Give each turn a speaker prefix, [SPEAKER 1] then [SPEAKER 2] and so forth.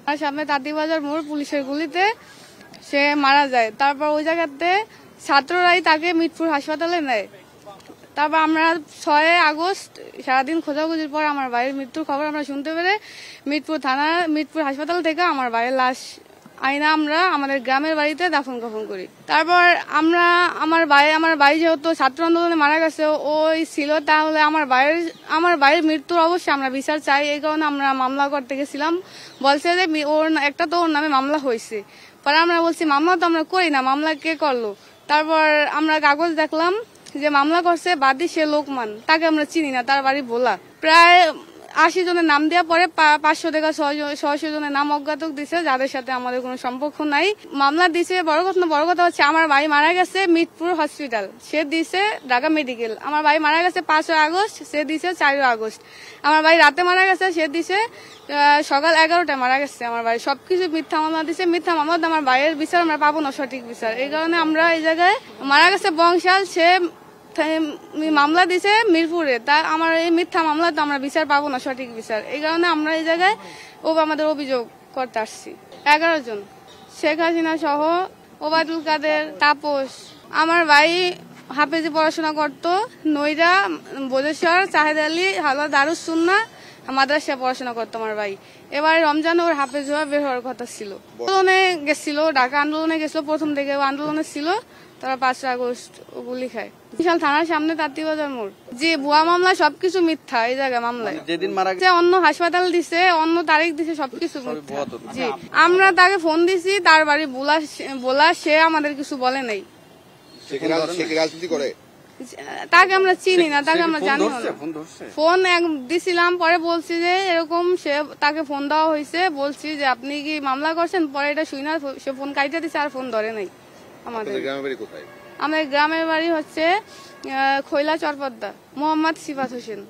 [SPEAKER 1] আর সামনে তাঁতিবাজার মোড় পুলিশের গুলিতে সে মারা যায়। তারপর ওই জায়গাতে ছাত্ররাই তাকে মিটপুর হাসপাতালে নেয়। তারপর আমরা 6 আগস্ট সারাদিন খোঁজাখুঁজির পর আমার ভাইয়ের মৃত্যুর খবর আমরা শুনতে পেরে মিটপুর হাসপাতাল থেকে আমার ভাইয়ের লাশ আইনা আমরা আমাদের গ্রামের বাড়িতে দাফন কাফন করি। তারপর আমার ভাই যেহেতু ছাত্র আন্দোলনে মারা গেছে ওই ছিল, তাহলে আমার ভাইয়ের মৃত্যুর অবশ্যই আমরা বিচার চাই। এই কারণে আমরা মামলা করতে গেছিলাম। বলছে যে ওর নামে মামলা হয়েছে। পরে আমরা বলছি মামলা তো আমরা করি না, মামলা কে করলো? তারপর আমরা কাগজ দেখলাম যে মামলা করছে বাদী সে লোকমান, তাকে আমরা চিনি না, তার বাড়ি ভোলা। প্রায় 80 জনের নাম দেওয়া পরে 500 থেকে 600 জনের নাম অজ্ঞাতক দিছে, যাদের সাথে আমাদের কোনো সম্পর্ক নাই। মামলা দিছে বড় কথা হচ্ছে আমার ভাই মারা গেছে মিটপুর হসপিটাল, সে দিছে ঢাকা মেডিকেল। আমার ভাই মারা গেছে 5 আগস্ট, সে দিছে 4 আগস্ট। আমার ভাই রাতে মারা গেছে, সে দিছে সকাল 11টায় মারা গেছে। আমার ভাই সবকিছু মিথ্যা মামলা দিছে। মিথ্যা মামলা আমার ভাইয়ের বিচার আমরা পাবো না, সঠিক বিচার। এই কারণে আমরা এই জায়গায় মারা গেছে বংশাল, সে মামলা দিছে মিরপুরে, তা আমার এই মিথ্যা মামলা তো আমরা বিচার পাবো না, সঠিক বিচার। এই কারণে আমরা এই জায়গায় আমাদের অভিযোগ করতে আসছি। 11 জন, শেখ হাসিনা সহ ওবায়দুল কাদের, তাপস। আমার ভাই হাফেজি পড়াশোনা করতো নইরা, বোধেশ্বর, চাহেদ আলী, হালুয়া দারুস সুন্নাহ মাদ্রাসায় পড়াশোনা করতো আমার ভাই। এবার রমজান ওর হাফেজ হওয়া বের হওয়ার কথা ছিল। আন্দোলনে গেছিল, ঢাকা আন্দোলনে গেছিল, প্রথম থেকে আন্দোলনে ছিল। তারা 5 আগস্ট গুলি খায় বিশাল থানার সামনে তাঁতিবাজার মোড়। যে ভুয়া মামলা সবকিছু মিথ্যা। এই জায়গায় মামলায় যেদিন মারা গেছে অন্য হাসপাতাল দিছে, অন্য তারিখ দিছে, সবকিছু মিথ্যা। জি, আমরা তাকে ফোন দিছি, তার বাড়ি বোলা, সে আমাদের কিছু বলে নাই। তাকে আমরা চিনি না, তাকে আমরা জানি না। ফোন দিছিলাম, পরে বলছি যে এরকম, তাকে ফোন দেওয়া হয়েছে, বলছি যে আপনি কি মামলা করছেন? পরে এটা শুই না, সে ফোন কাইটে দিছে, আর ফোন ধরে নাই। আমাদের গ্রামের বাড়ি হচ্ছে খৈলা চরপদ্দা, মোহাম্মদ সিফাত হোসেন।